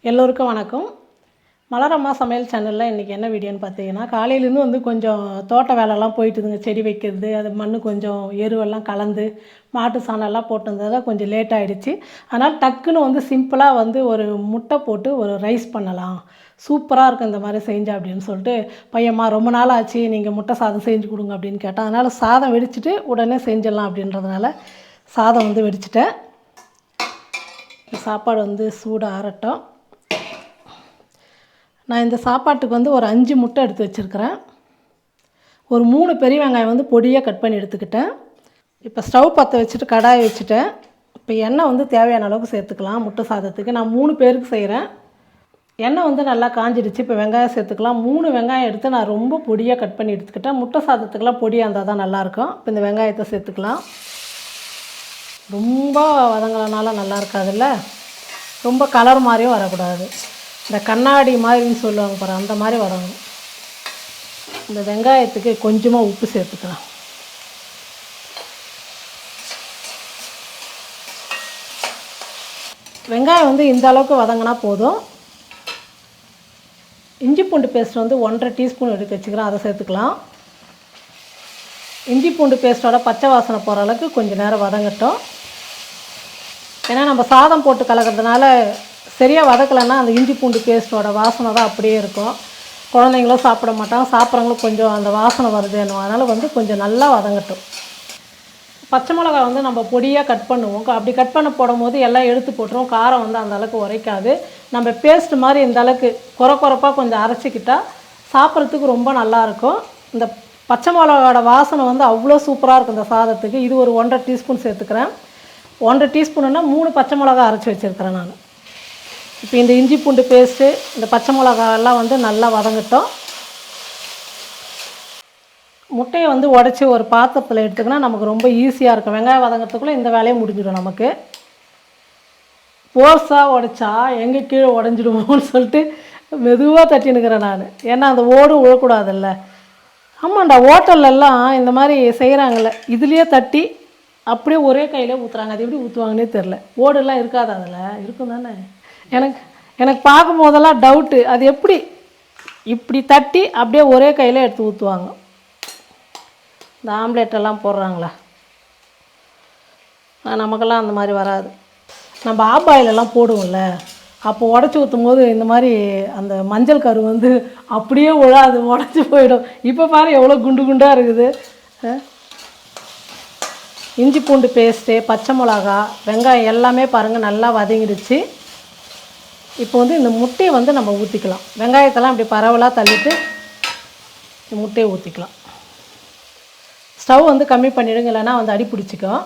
எல்லோருக்கும் வணக்கம். மலரம்மா சமையல் சேனலில் இன்றைக்கி என்ன வீடியோன்னு பார்த்தீங்கன்னா, காலையிலேருந்து கொஞ்சம் தோட்ட வேலைலாம் போயிட்டுதுங்க. செடி வைக்கிறது, அது மண் கொஞ்சம் எருவெல்லாம் கலந்து மாட்டு சாணம்லாம் போட்டிருந்ததால் கொஞ்சம் லேட் ஆகிடுச்சு. அதனால் டக்குன்னு சிம்பிளாக ஒரு முட்டை போட்டு ஒரு ரைஸ் பண்ணலாம், சூப்பராக இருக்கும் இந்த மாதிரி செஞ்சா அப்படின்னு சொல்லிட்டு, பையம்மா ரொம்ப நாள் ஆச்சு நீங்கள் முட்டை சாதம் செஞ்சு கொடுங்க அப்படின்னு கேட்டால், அதனால் சாதம் வெடிச்சிட்டு உடனே செஞ்சிடலாம் அப்படின்றதுனால சாதம் வெடிச்சிட்டேன். சாப்பாடு சூடாக ஆறட்டும். நான் இந்த சாப்பாட்டுக்கு ஒரு 5 முட்டை எடுத்து வச்சுருக்கிறேன். ஒரு 3 பெரிய வெங்காயம் பொடியாக கட் பண்ணி எடுத்துக்கிட்டேன். இப்போ ஸ்டவ் பற்ற வச்சுட்டு கடாயை வச்சுட்டேன். இப்போ எண்ணெய் தேவையான அளவுக்கு சேர்த்துக்கலாம். முட்டை சாதத்துக்கு நான் 3 பேருக்கு செய்கிறேன். எண்ணெய் நல்லா காஞ்சிடுச்சு. இப்போ வெங்காயம் சேர்த்துக்கலாம். 3 வெங்காயம் எடுத்து நான் ரொம்ப பொடியாக கட் பண்ணி எடுத்துக்கிட்டேன். முட்டை சாதத்துக்கெலாம் பொடியாக இருந்தால் தான் நல்லாயிருக்கும். இப்போ இந்த வெங்காயத்தை சேர்த்துக்கலாம். ரொம்ப வதங்கலனால நல்லா இருக்காதுல்ல, ரொம்ப கலர் மாதிரியும் வரக்கூடாது. இந்த கண்ணாடி மாதிரின்னு சொல்லுவாங்க பாரு, அந்த மாதிரி வரணும். இந்த வெங்காயத்துக்கு கொஞ்சமாக உப்பு சேர்த்துக்கலாம். வெங்காயம் இந்த அளவுக்கு வதங்கினா போதும். இஞ்சி பூண்டு பேஸ்ட் 1.5 டீஸ்பூன் எடுத்து வச்சுக்கிறேன், அதை சேர்த்துக்கலாம். இஞ்சி பூண்டு பேஸ்ட்டோட பச்சை வாசனை போகிற அளவுக்கு கொஞ்சம் நேரம் வதங்கட்டும். ஏன்னா நம்ம சாதம் போட்டு கலக்கிறதுனால சரியாக வதக்கலைன்னா அந்த இஞ்சி பூண்டு பேஸ்ட்டோட வாசனை தான் அப்படியே இருக்கும். குழந்தைங்களும் சாப்பிட மாட்டாங்க, சாப்பிட்றவங்களும் கொஞ்சம் அந்த வாசனை வருதுன்னு. அதனால் கொஞ்சம் நல்லா வதங்கட்டும். பச்சை மிளகா நம்ம பொடியாக கட் பண்ணுவோம். அப்படி கட் பண்ண போடும்போது எல்லாம் எடுத்து போட்டுருவோம். காரம் அந்த அளவுக்கு உரைக்காது. நம்ம பேஸ்ட் மாதிரி இந்த அளவுக்கு குறப்பாக கொஞ்சம் அரைச்சிக்கிட்டால் சாப்பிட்றதுக்கு ரொம்ப நல்லாயிருக்கும். இந்த பச்சை மிளகாவோட வாசனை அவ்வளோ சூப்பராக இருக்கும் இந்த சாதத்துக்கு. இது ஒரு 1.5 டீஸ்பூன் சேர்த்துக்கிறேன். 1.5 டீஸ்பூனுன்னா 3 பச்சை மிளகா அரைச்சி வச்சுருக்கிறேன் நான். இப்போ இந்த இஞ்சி பூண்டு பேஸ்ட்டு, இந்த பச்சை மிளகாலாம் நல்லா வதங்கட்டும். முட்டையை உடச்சி ஒரு பாத்திரத்தில் எடுத்துக்கினா நமக்கு ரொம்ப ஈஸியாக இருக்கும். வெங்காயம் வதங்கிறதுக்குள்ளே இந்த வேலையை முடிஞ்சிடும் நமக்கு. போர்ஸாக உடைச்சா எங்கே கீழே உடஞ்சிடுவோன்னு சொல்லிட்டு மெதுவாக தட்டினுக்கிறேன் நான். ஏன்னா அந்த ஓடும் விழக்கூடாதுல்ல. ஆமாண்டா, ஹோட்டல்லலாம் இந்த மாதிரி செய்கிறாங்கல்ல, இதுலேயே தட்டி அப்படியே ஒரே கையில் ஊற்றுறாங்க. அது எப்படி ஊற்றுவாங்கன்னே தெரில. ஓடெல்லாம் இருக்காது, அதில் இருக்கும் தானே. எனக்கு பார்க்கும் போதெல்லாம் டவுட்டு, அது எப்படி இப்படி தட்டி அப்படியே ஒரே கையில் எடுத்து ஊற்றுவாங்க. இந்த ஆம்லேட்டெல்லாம் போடுறாங்களா, நமக்கெல்லாம் அந்த மாதிரி வராது. நம்ம ஆப்பாயிலெல்லாம் போடுவோம்ல, அப்போ உடச்சி ஊற்றும் போது இந்த மாதிரி அந்த மஞ்சள் கரு அப்படியே விழாது, உடச்சி போயிடும். இப்போ பாரு எவ்வளோ குண்டு குண்டாக இருக்குது. இஞ்சி பூண்டு பேஸ்ட்டு, பச்சை மிளகா, வெங்காயம் எல்லாமே பாருங்கள் நல்லா வதங்கிடுச்சு. இப்போ இந்த முட்டையை நம்ம ஊற்றிக்கலாம். வெங்காயத்தெல்லாம் இப்படி பரவலாக தள்ளிட்டு இந்த முட்டையை ஊற்றிக்கலாம். ஸ்டவ் கம்மி பண்ணிவிடுங்க, இல்லைன்னா அடி பிடிச்சிக்கும்.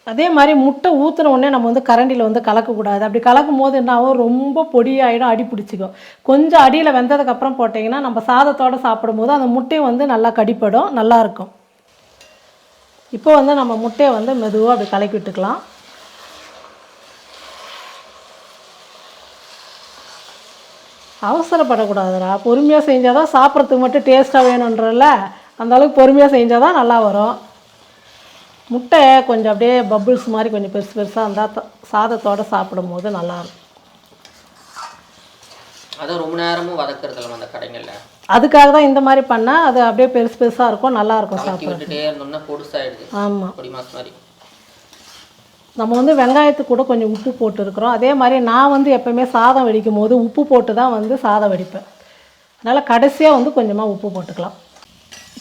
அதே மாதிரி முட்டை ஊற்றின உடனே நம்ம கரண்டியில் கலக்கக்கூடாது. அப்படி கலக்கும் போது என்ன ஆகும், ரொம்ப பொடியாகிடும், அடி பிடிச்சிக்கும். கொஞ்சம் அடியில் வெந்ததுக்கப்புறம் போட்டிங்கன்னா நம்ம சாதத்தோடு சாப்பிடும்போது அந்த முட்டையை நல்லா கடிப்படும், நல்லாயிருக்கும். இப்போ நம்ம முட்டையை மெதுவாக அப்படி கலக்கி விட்டுக்கலாம். அவசரப்படக்கூடாதுடா, பொறுமையாக செஞ்சால் தான் சாப்பிட்றதுக்கு மட்டும் டேஸ்ட்டாக வேணுன்றல, அந்தளவுக்கு பொறுமையாக செஞ்சால் தான் நல்லா வரும். முட்டை கொஞ்சம் அப்படியே பப்புள்ஸ் மாதிரி கொஞ்சம் பெருசு பெருசாக இருந்தால் சாதத்தோடு சாப்பிடும் போது நல்லாயிருக்கும். அது ரொம்ப நேரமும் வதக்குறதுல அந்த கடைங்களில் அதுக்காக தான் இந்த மாதிரி பண்ணால் அது அப்படியே பெருசு பெருசாக இருக்கும், நல்லாயிருக்கும் சாப்பிட்றதுக்கு. ஆமாம், நம்ம வெங்காயத்துக்கு கூட கொஞ்சம் உப்பு போட்டுருக்குறோம். அதே மாதிரி நான் எப்போவுமே சாதம் வடிக்கும் போது உப்பு போட்டு தான் சாதம் வடிப்பேன். அதனால் கடைசியாக கொஞ்சமாக உப்பு போட்டுக்கலாம்.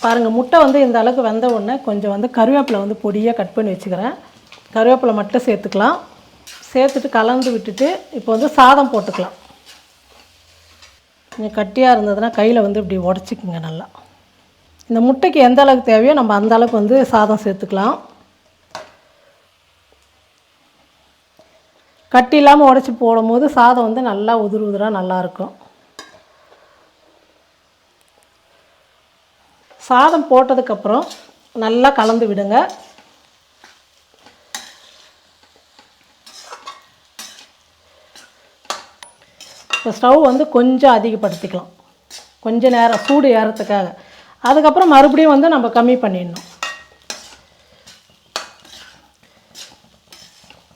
பாருங்கள், முட்டை இந்த அளவுக்கு வெந்த உடனே கொஞ்சம் கருவேப்பிலை பொடியாக கட் பண்ணி வச்சுக்கிறேன். கருவேப்பிலை மட்டும் சேர்த்துக்கலாம். சேர்த்துட்டு கலந்து விட்டுட்டு இப்போ சாதம் போட்டுக்கலாம். கொஞ்சம் கட்டியாக இருந்ததுன்னா கையில் இப்படி உடச்சிக்குங்க நல்லா. இந்த முட்டைக்கு எந்த அளவுக்கு தேவையோ நம்ம அந்த அளவுக்கு சாதம் சேர்த்துக்கலாம். கட்டி இல்லாமல் உடச்சி போடும்போது சாதம் நல்லா உதிர் உதிராக நல்லாயிருக்கும். சாதம் போட்டதுக்கப்புறம் நல்லா கலந்து விடுங்க. இப்போ ஸ்டவ் கொஞ்சம் அதிகப்படுத்திக்கலாம், கொஞ்சம் நேரம் சூடு ஏறத்துக்காக. அதுக்கப்புறம் மறுபடியும் நம்ம கம்மி பண்ணிடணும்.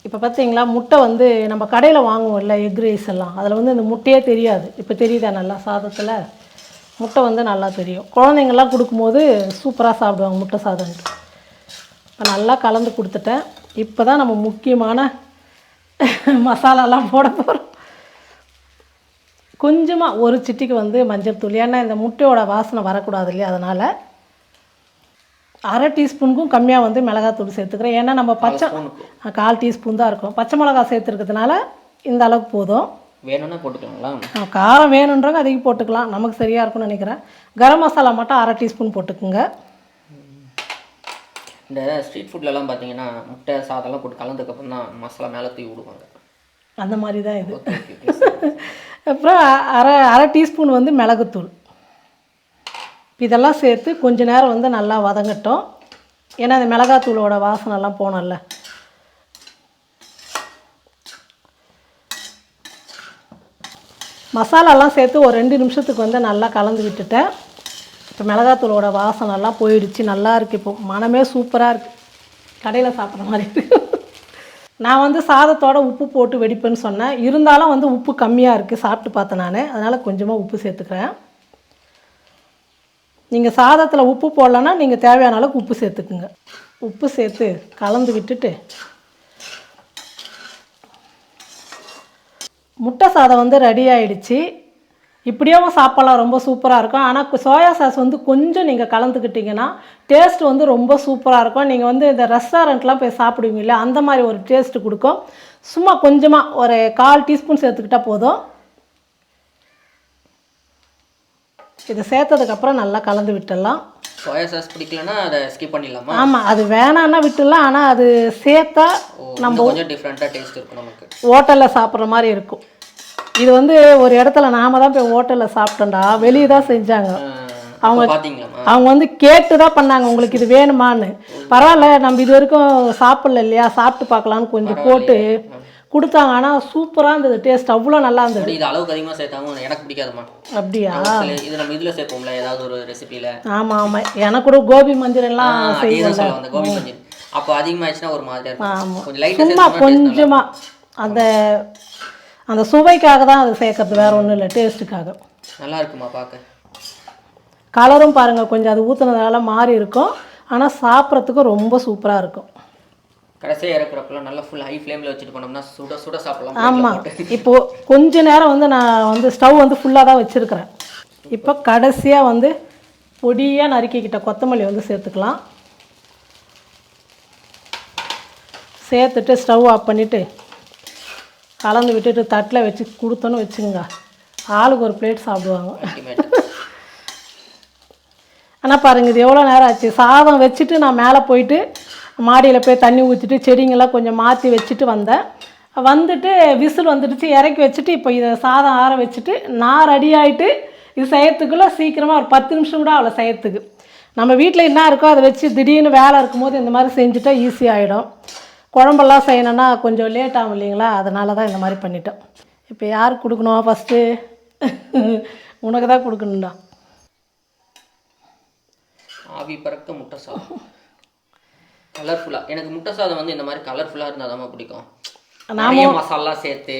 இப்போ பார்த்தீங்களா முட்டை வந்து நம்ம கடையில் வாங்குவோம்ல எக் ரைஸ் எல்லாம் அதில் வந்து இந்த முட்டையே தெரியாது. இப்போ தெரியுதா நல்லா சாதத்தில் முட்டை வந்து நல்லா தெரியும். குழந்தைங்கள்லாம் கொடுக்கும்போது சூப்பராக சாப்பிடுவாங்க முட்டை சாதம்ட்டு. இப்போ நல்லா கலந்து கொடுத்துட்டேன். இப்போ தான் நம்ம முக்கியமான மசாலாலாம் போட போகிறோம். கொஞ்சமாக ஒரு சிட்டிக்கு வந்து மஞ்சள் தூள், ஏன்னா இந்த முட்டையோட வாசனை வரக்கூடாது இல்லையா, அதனால் அரை டீஸ்பூனுக்கும் கம்மியாக வந்து மிளகாத்தூள் சேர்த்துக்கிறேன். ஏன்னா நம்ம பச்சை 1/4 டீஸ்பூன் தான் இருக்கும். பச்சை மிளகா சேர்த்துருக்கிறதுனால இந்த அளவுக்கு போதும். வேணும்னா போட்டுக்கலாங்களா? காரம் வேணுன்றவங்க அதிகம் போட்டுக்கலாம், நமக்கு சரியாக இருக்கும்னு நினைக்கிறேன். கரம் மசாலா மட்டும் அரை டீஸ்பூன் போட்டுக்குங்க. இந்த ஸ்ட்ரீட் ஃபுட்லலாம் பார்த்தீங்கன்னா முட்டை சாதம்லாம் போட்டு கலந்ததுக்கப்புறம் தான் மசாலா மேலே தூவி விடுவாங்க. அந்த மாதிரி தான் இது. அப்புறம் அரை டீஸ்பூன் வந்து மிளகுத்தூள். இதெல்லாம் சேர்த்து கொஞ்ச நேரம் வந்து நல்லா வதங்கட்டும். ஏன்னா அந்த மிளகாத்தூளோட வாசனைலாம் போனோம்ல. மசாலாலாம் சேர்த்து ஒரு 2 நிமிஷத்துக்கு வந்து நல்லா கலந்து விட்டுட்டேன். இப்போ மிளகாத்தூளோட வாசனைலாம் போயிடுச்சு. நல்லா இருக்குது. இப்போ மனமே சூப்பராக இருக்குது. கடையில் சாப்பிட்ற மாதிரி இருக்குது. நான் வந்து சாதத்தோட உப்பு போட்டு வெடிப்பேன்னு சொன்னேன். இருந்தாலும் வந்து உப்பு கம்மியாக இருக்குது சாப்பிட்டு பார்த்தேன் நான். அதனால் கொஞ்சமாக உப்பு சேர்த்துக்கிறேன். நீங்கள் சாதத்தில் உப்பு போடலன்னா நீங்கள் தேவையான அளவுக்கு உப்பு சேர்த்துக்குங்க. உப்பு சேர்த்து கலந்து விட்டுட்டு முட்டை சாதம் வந்து ரெடி ஆகிடுச்சு. இப்படியும் சாப்பிட்லாம், ரொம்ப சூப்பராக இருக்கும். ஆனால் சோயா சாஸ் வந்து கொஞ்சம் நீங்கள் கலந்துக்கிட்டிங்கன்னா டேஸ்ட் வந்து ரொம்ப சூப்பராக இருக்கும். நீங்கள் வந்து இந்த ரெஸ்டாரண்ட்லாம் போய் சாப்பிடுவீங்களா, அந்த மாதிரி ஒரு டேஸ்ட்டு கொடுக்கும். சும்மா கொஞ்சமாக ஒரு 1/4 டீஸ்பூன் சேர்த்துக்கிட்டால் போதும். இதை சேர்த்ததுக்கப்புறம் நல்லா கலந்து விட்டுடலாம். சோயா சாஸ் பிடிக்கலன்னா அதை ஸ்கிப் பண்ணிடலாமா? ஆமாம், அது வேணான்னா விட்டுடலாம். ஆனால் அது சேர்த்தா நம்ம கொஞ்சம் டிஃப்ரெண்ட்டாக டேஸ்ட் இருக்கும். நமக்கு ஹோட்டலில் சாப்பிட்ற மாதிரி இருக்கும். இது வந்து ஒரு இடத்துல நாம தான் போய் ஹோட்டலில் சாப்பிட்டோம்டா, வெளியே தான் செஞ்சாங்க. அவங்க வந்து கேட்டு தான் பண்ணாங்க, உங்களுக்கு இது வேணுமான்னு. பரவாயில்ல, நம்ம இது வரைக்கும் சாப்பிடல இல்லையா, சாப்பிட்டு பார்க்கலான்னு கொஞ்சம் போட்டு கொடுத்தாங்க. ஆனால் சூப்பராக இருந்தது, டேஸ்ட் அவ்வளோ நல்லா இருந்தது. இது அளவுக்கு அதிகமாக சேர்த்தாங்க, எனக்கு பிடிக்காதுமா. அப்படியா? இது நம்ம இதில் சேர்ப்போம்ல ஏதாவது ஒரு ரெசிபியில். ஆமாம் ஆமாம், எனக்கு கூட கோபி மஞ்சள் எல்லாம் செய்வோம்ல, கோபி மஞ்சள் அப்போ அதிகமாகிடுச்சுன்னா ஒரு மாதிரியாக இருக்கும். ஆமாம், கொஞ்சம் லைட்டாக சும்மா கொஞ்சமாக அந்த சுவைக்காக தான் அது சேர்க்கறது, வேறு ஒன்றும் இல்லை, டேஸ்ட்டுக்காக. நல்லா இருக்குமா பார்க்க? கலரும் பாருங்கள், கொஞ்சம் அது ஊற்றுனதுனால மாறி இருக்கும். ஆனால் சாப்பிட்றதுக்கு ரொம்ப சூப்பராக இருக்கும். கடைசியாக இறக்குறப்பெல்லாம் நல்லா ஃபுல் ஹை ஃப்ளேமில் வச்சுட்டு பண்ணோம்னா சுட சுட சாப்பிடலாம். ஆமாம், இப்போது கொஞ்ச நேரம் வந்து நான் வந்து ஸ்டவ் வந்து ஃபுல்லாக தான் வச்சுருக்கிறேன். இப்போ கடைசியாக வந்து பொடியாக நறுக்கிக்கிட்ட கொத்தமல்லி வந்து சேர்த்துக்கலாம். சேர்த்துட்டு ஸ்டவ் ஆஃப் பண்ணிவிட்டு கலந்து விட்டுட்டு தட்டில் வச்சு கொடுத்தோன்னு வச்சுங்க, ஆளுக்கு ஒரு பிளேட் சாப்பிடுவாங்க. ஆனால் பாருங்கள், இது எவ்வளோ நேரம் ஆச்சு. சாதம் வச்சுட்டு நான் மேலே போயிட்டு மாடியில் போய் தண்ணி ஊற்றிட்டு செடிங்கெல்லாம் கொஞ்சம் மாற்றி வச்சுட்டு வந்தேன். வந்துட்டு விசில் வந்துடுச்சு, இறக்கி வச்சுட்டு இப்போ இதை சாதம் ஆற வச்சுட்டு நான் ரெடி ஆகிட்டு இது செய்யறதுக்குள்ளே சீக்கிரமாக ஒரு 10 நிமிஷம் கூட அவ்வளோ செய்யறதுக்கு. நம்ம வீட்டில் என்ன இருக்கோ அதை வச்சு திடீர்னு வேலை இருக்கும்போது இந்த மாதிரி செஞ்சுட்டா ஈஸியாகிடும். குழம்பெல்லாம் செய்யணுன்னா கொஞ்சம் லேட் ஆகும் இல்லைங்களா, அதனால தான் இந்த மாதிரி பண்ணிட்டோம். இப்போ யாருக்கு கொடுக்கணும்? ஃபஸ்ட்டு உனக்கு தான் கொடுக்கணும்டா. ஆவி பறக்க முட்டை சாதம் கலர்ஃபுல்லாக. எனக்கு முட்டை சாதம் வந்து இந்த மாதிரி கலர்ஃபுல்லாக இருந்தால் தான் பிடிக்கும். நிறைய மசாலா சேர்த்து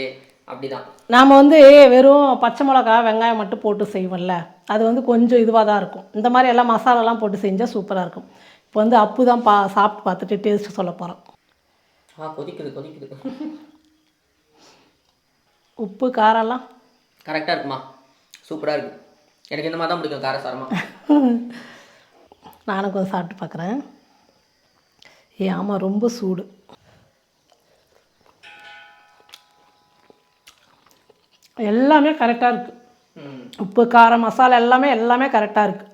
அப்படிதான். நாம் வந்து வெறும் பச்சை மிளகா வெங்காயம் மட்டும் போட்டு செய்வோம்ல, அது வந்து கொஞ்சம் இதுவாக தான் இருக்கும். இந்த மாதிரி எல்லாம் மசாலாலாம் போட்டு செஞ்சால் சூப்பராக இருக்கும். இப்போ வந்து அப்பு தான் சாப்பிட்டு பார்த்துட்டு டேஸ்ட்டு சொல்ல போகிறோம். கொதிக்குது. உப்பு காரெல்லாம் கரெக்டாக இருக்குமா? சூப்பராக இருக்குது. எனக்கு இந்த மாதிரி தான் பிடிக்கும், காரசாரமாக. நானும் கொஞ்சம் சாப்பிட்டு பார்க்குறேன். ஆமாம், ரொம்ப சூடு. எல்லாமே கரெக்டாக இருக்குது. உப்பு காரம் மசாலா எல்லாமே கரெக்டாக இருக்குது.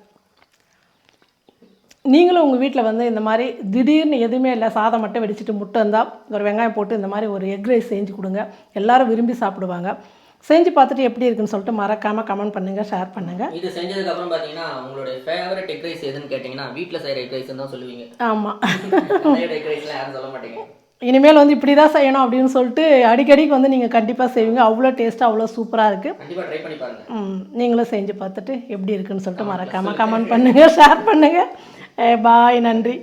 நீங்களும் உங்கள் வீட்டில் வந்து இந்த மாதிரி திடீர்னு எதுவுமே இல்லை, சாதம் மட்டும் வெடிச்சிட்டு முட்டை இருந்தால் ஒரு வெங்காயம் போட்டு இந்த மாதிரி ஒரு எக் ரைஸ் செஞ்சு கொடுங்க. எல்லோரும் விரும்பி சாப்பிடுவாங்க. செஞ்சு பார்த்துட்டு எப்படி இருக்குன்னு சொல்லிட்டு மறக்காமல் கமெண்ட் பண்ணுங்கள், ஷேர் பண்ணுங்கள். இது செஞ்சதுக்கப்புறம் பார்த்தீங்கன்னா உங்களுடைய ஃபேவரட் எக் ரைஸ் எதுன்னு கேட்டிங்கன்னா வீட்டில் செய்கிற எக் ரைஸ் தான் சொல்லுவீங்க. ஆமாம், எக் ரைஸ்லாம் யாரும் சொல்ல மாட்டீங்க. இனிமேல் வந்து இப்படி தான் செய்யணும் அப்படின்னு சொல்லிட்டு அடிக்கடிக்கு வந்து நீங்கள் கண்டிப்பாக செய்வீங்க. அவ்வளோ டேஸ்ட்டாக அவ்வளோ சூப்பராக இருக்குது. கண்டிப்பாக ட்ரை பண்ணி பாருங்கள். நீங்களும் செஞ்சு பார்த்துட்டு எப்படி இருக்குன்னு சொல்லிட்டு மறக்காமல் கமெண்ட் பண்ணுங்கள், ஷேர் பண்ணுங்கள். பாய், நன்றி.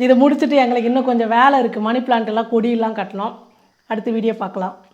இதை முடிச்சுட்டு எங்களுக்கு இன்னும் கொஞ்சம் வேலை இருக்குது. மணி பிளான்ட் எல்லாம் கொடியெல்லாம் கட்டணும். அடுத்த வீடியோ பார்க்கலாம்.